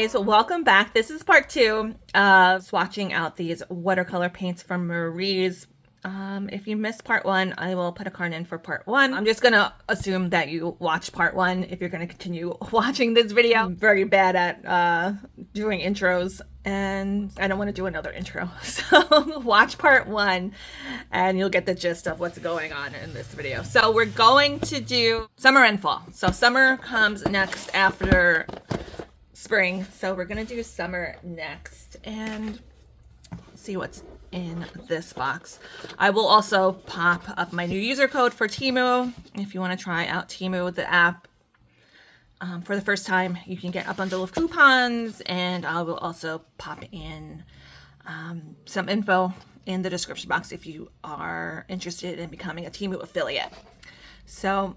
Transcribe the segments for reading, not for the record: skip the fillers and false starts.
guys, welcome back. This is part 2 of swatching out these watercolor paints from Marie's. If you missed part 1, I will put a card in for part 1. I'm just gonna assume that you watched part 1 if you're gonna continue watching this video. I'm very bad at doing intros, and I don't want to do another intro. So watch part 1 and you'll get the gist of what's going on in this video. So we're going to do summer and fall. So summer comes next after spring, so we're gonna do summer next and see what's in this box. I will also pop up my new user code for Temu. If you want to try out Temu, the app, for the first time, you can get a bundle of coupons, and I will also pop in some info in the description box if you are interested in becoming a Temu affiliate. So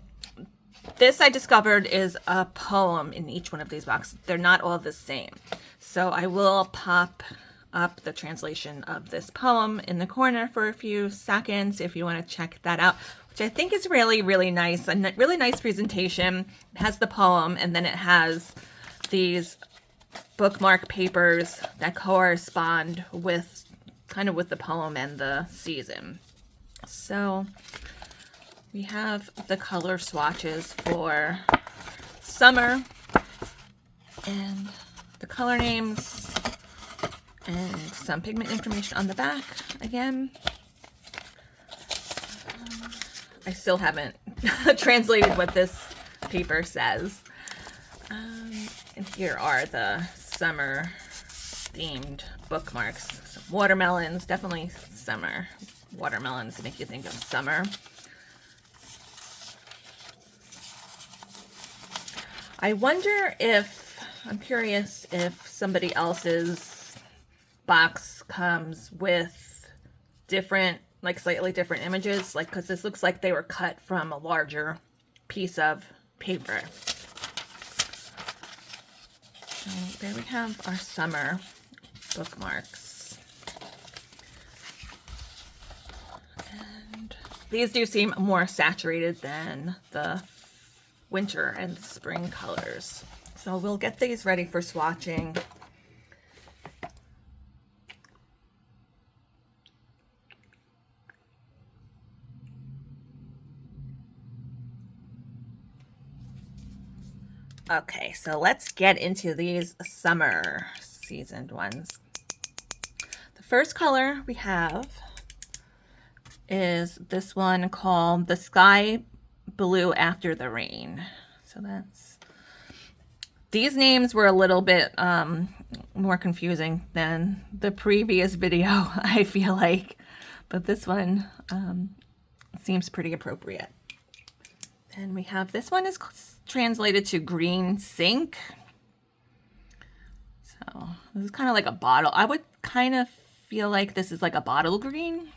this I discovered is a poem in each one of these boxes. They're not all the same. So I will pop up the translation of this poem in the corner for a few seconds if you want to check that out, which I think is really, really nice. A really nice presentation. It has the poem, and then it has these bookmark papers that correspond with kind of with the poem and the season. So we have the color swatches for summer and the color names and some pigment information on the back again. I still haven't translated what this paper says. And here are the summer themed bookmarks. So watermelons, definitely summer. Watermelons make you think of summer. I wonder if, I'm curious if somebody else's box comes with different, like slightly different images, like, because this looks like they were cut from a larger piece of paper. So there we have our summer bookmarks. And these do seem more saturated than the winter and spring colors. So we'll get these ready for swatching. Okay, so let's get into these summer seasoned ones. The first color we have is this one called The Sky Blue After the Rain. So that's, these names were a little bit more confusing than the previous video, I feel like, but this one seems pretty appropriate. And we have, this one is translated to green sink. So this is kind of like a bottle. I would kind of feel like this is like a bottle green.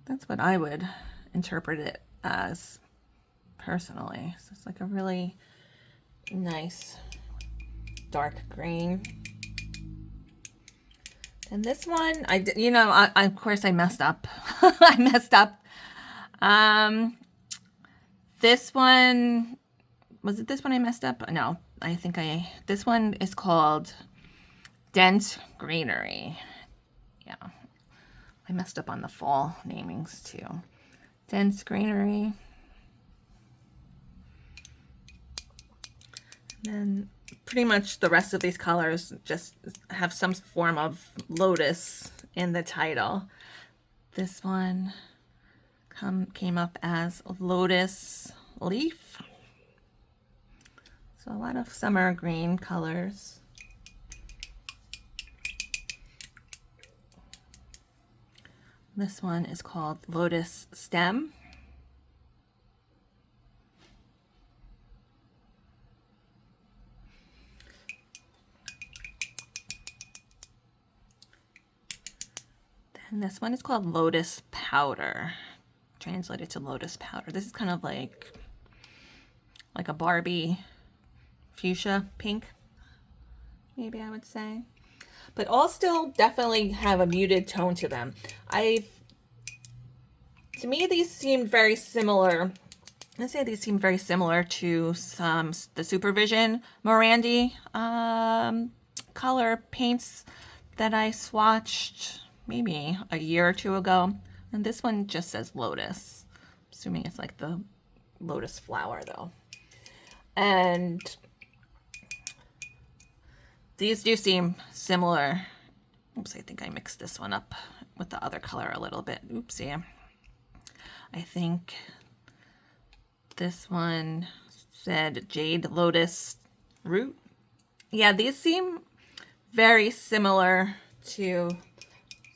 That's what I would interpret it as personally. So it's like a really nice dark green. And this one, of course I messed up. I messed up. This one, was it this one I messed up? No, I think this one is called Dense Greenery. Yeah, I messed up on the fall namings too. Dense Greenery. And then pretty much the rest of these colors just have some form of lotus in the title. This one came up as Lotus Leaf. So a lot of summer green colors. This one is called Lotus Stem. Then this one is called Lotus Powder. Translated to Lotus Powder. This is kind of like a Barbie fuchsia pink, maybe I would say. But all still definitely have a muted tone to them. To me, these seemed very similar I'd say these seem very similar to the Supervision Morandi color paints that I swatched maybe a year or two ago. And this one just says Lotus. Assuming it's like the lotus flower though. And these do seem similar. Oops, I think I mixed this one up with the other color a little bit. Oopsie. I think this one said Jade Lotus Root. Yeah, these seem very similar to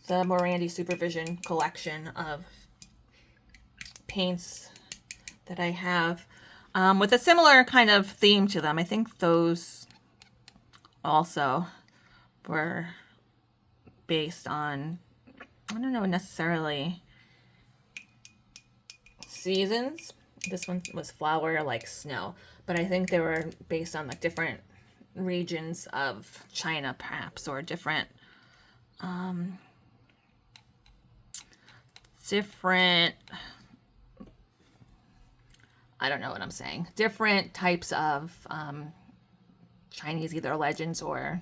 the Morandi Supervision collection of paints that I have, with a similar kind of theme to them. I think those also were based on, I don't know necessarily seasons. This one was flower like snow, but I think they were based on like different regions of China perhaps, or different I don't know what I'm saying, different types of Chinese either legends or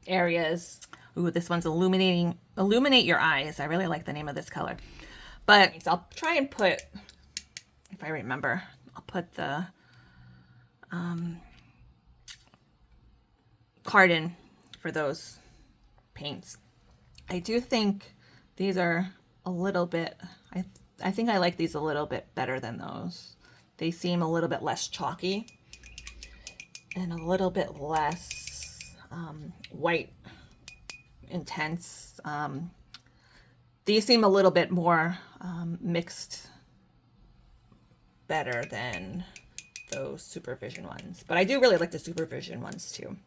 areas. Ooh, this one's Illuminate Your Eyes. I really like the name of this color. But I'll try and put, if I remember, I'll put the card in for those paints. I do think these are a little bit, I think I like these a little bit better than those. They seem a little bit less chalky and a little bit less white intense. These seem a little bit more mixed better than those Supervision ones, but I do really like the Supervision ones too.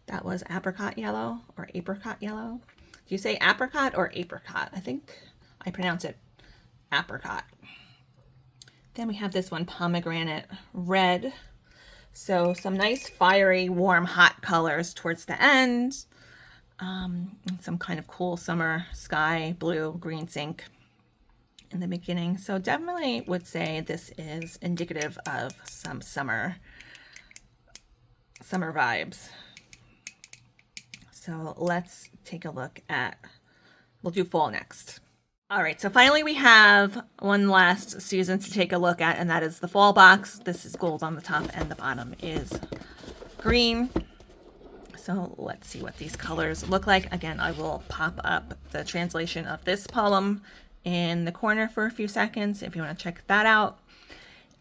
That was apricot yellow or apricot yellow. Do you say apricot or apricot? I think I pronounce it apricot. Then we have this one, pomegranate red. So some nice fiery, warm, hot colors towards the end. Some kind of cool summer sky blue, green zinc in the beginning. So definitely would say this is indicative of some summer vibes. So let's take a look at, we'll do fall next. All right, so finally we have one last season to take a look at, and that is the fall box. This is gold on the top and the bottom is green. So let's see what these colors look like. Again, I will pop up the translation of this poem in the corner for a few seconds if you want to check that out.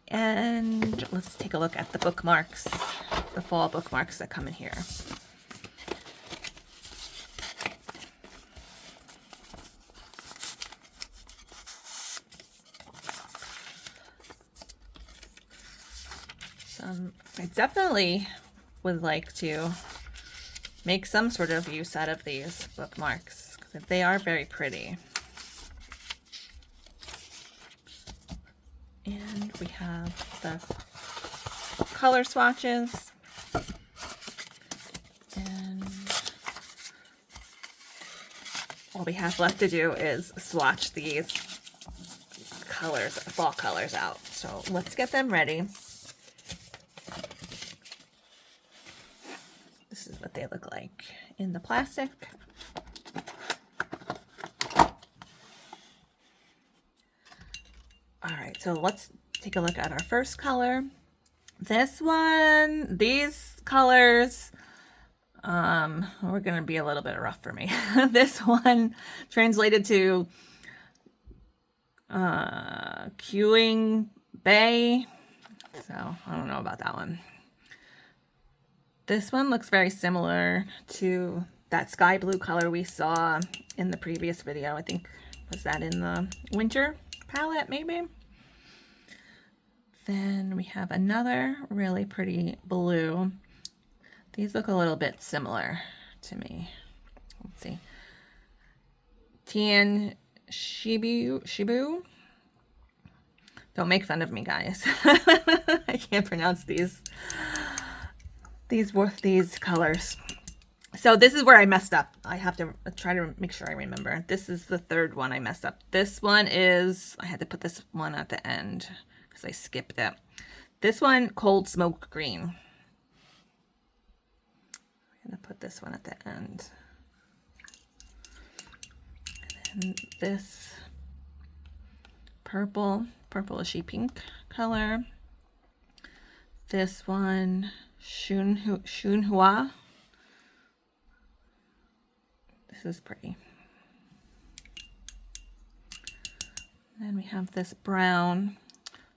And let's take a look at the bookmarks, the fall bookmarks that come in here. I definitely would like to make some sort of use out of these bookmarks because they are very pretty. And we have the color swatches. And all we have left to do is swatch these colors, fall colors out. So let's get them ready. This is what they look like in the plastic. All right, so let's take a look at our first color. This one, these colors, we're gonna be a little bit rough for me. This one translated to Queuing Bay. So I don't know about that one. This one looks very similar to that sky blue color we saw in the previous video. I think, was that in the winter palette maybe? Then we have another really pretty blue. These look a little bit similar to me. Let's see. Tian Shibu. Don't make fun of me, guys. I can't pronounce these colors. So this is where I messed up. I have to try to make sure I remember. This is the third one I messed up. This one is, I had to put this one at the end because I skipped it. This one, Cold Smoke Green. I'm going to put this one at the end. And then this purple, purplishly pink color. This one, Shunhua. This is pretty. Then we have this brown.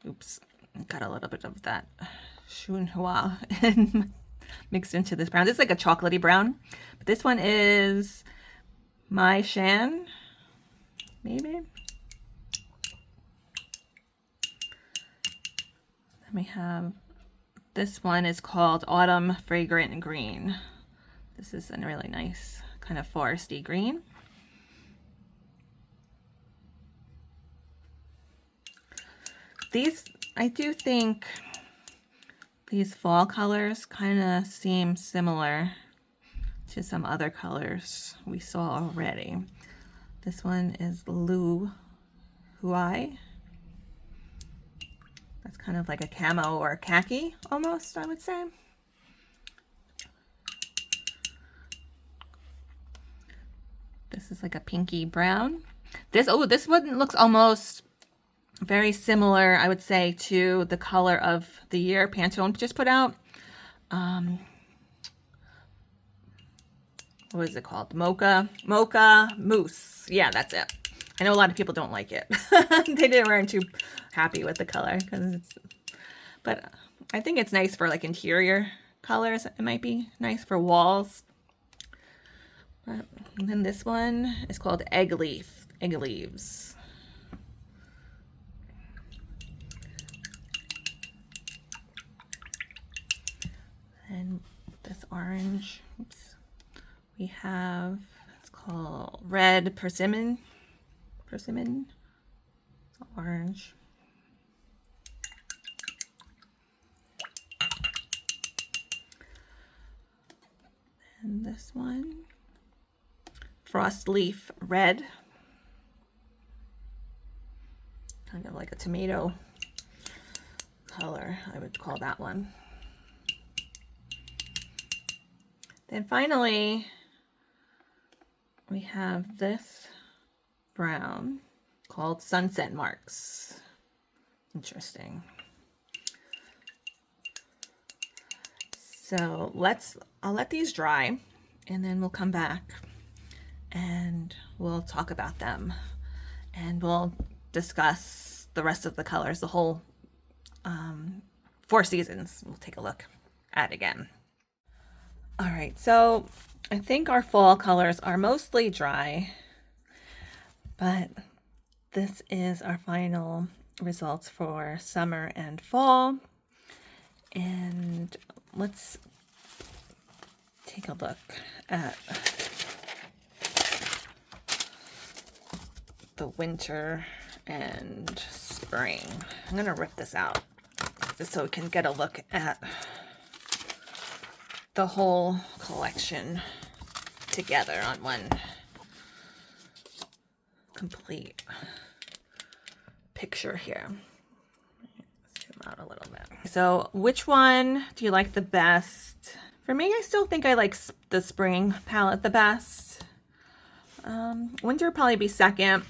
Oops, got a little bit of that Shunhua mixed into this brown. This is like a chocolatey brown. But this one is Mai Shan, maybe. Then we have, this one is called Autumn Fragrant Green. This is a really nice kind of foresty green. These, I do think these fall colors kind of seem similar to some other colors we saw already. This one is Lu Huai. That's kind of like a camo or a khaki almost, I would say. This is like a pinky brown. This one looks almost very similar, I would say, to the color of the year Pantone just put out. What is it called? Mocha Mousse. Yeah, that's it. I know a lot of people don't like it. They weren't too happy with the color, but I think it's nice for like interior colors. It might be nice for walls. And then this one is called Egg Leaves. And this orange, oops, we have, it's called Red Persimmon, orange. And this one, Frost Leaf Red, kind of like a tomato color, I would call that one. Then finally, we have this brown called Sunset Marks. Interesting. So I'll let these dry, and then we'll come back and we'll talk about them, and we'll discuss the rest of the colors, the whole 4 seasons. We'll take a look at again. All right, so I think our fall colors are mostly dry, but this is our final results for summer and fall. And let's take a look at the winter and spring. I'm gonna rip this out just so we can get a look at the whole collection together on one complete picture here. Let's zoom out a little bit. So which one do you like the best? For me, I still think I like the spring palette the best. Winter would probably be second,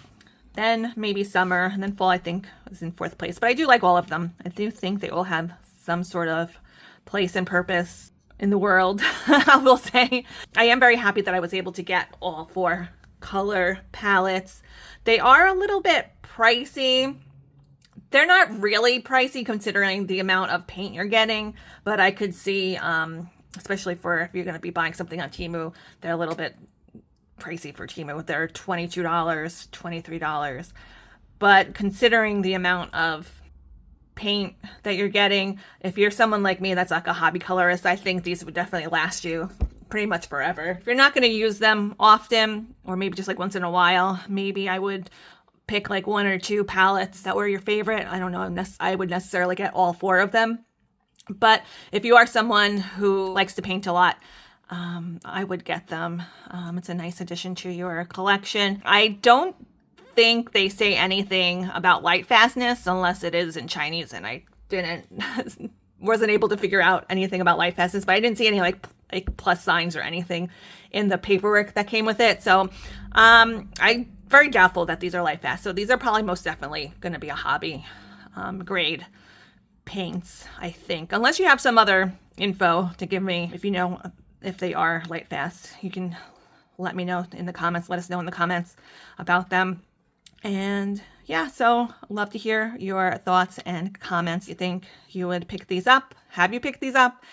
then maybe summer, and then fall I think is in 4th place. But I do like all of them. I do think they all have some sort of place and purpose in the world. I will say I am very happy that I was able to get all 4 color palettes. They are a little bit pricey. They're not really pricey considering the amount of paint you're getting, but I could see, especially for if you're going to be buying something on Temu, they're a little bit pricey for Temu. They're $22, $23. But considering the amount of paint that you're getting, if you're someone like me that's like a hobby colorist, I think these would definitely last you pretty much forever. If you're not going to use them often, or maybe just like once in a while, maybe I would pick like 1 or 2 palettes that were your favorite. I don't know, I would necessarily get all 4 of them. But if you are someone who likes to paint a lot, I would get them. It's a nice addition to your collection. I don't think they say anything about light fastness unless it is in Chinese, and I wasn't able to figure out anything about light fastness, but I didn't see any like plus signs or anything in the paperwork that came with it. So I'm very doubtful that these are light fast. So these are probably most definitely going to be a hobby grade paints, I think, unless you have some other info to give me. If you know if they are light fast, you can let me know in the comments. Let us know in the comments about them. And yeah, so love to hear your thoughts and comments. You think you would pick these up? Have you picked these up?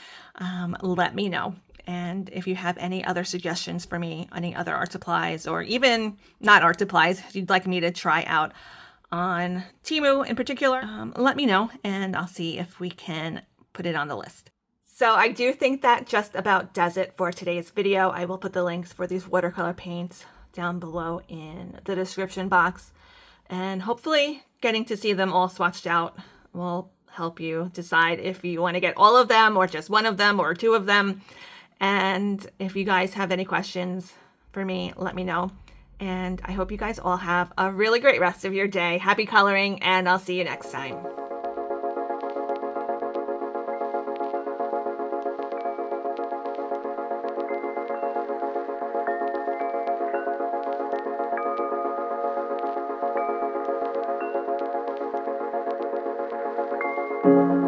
Let me know. And if you have any other suggestions for me, any other art supplies, or even not art supplies you'd like me to try out on Temu in particular, let me know and I'll see if we can put it on the list. So I do think that just about does it for today's video. I will put the links for these watercolor paints down below in the description box. And hopefully getting to see them all swatched out will help you decide if you want to get all of them or just one of them or two of them. And if you guys have any questions for me, let me know. And I hope you guys all have a really great rest of your day. Happy coloring, and I'll see you next time. Thank you.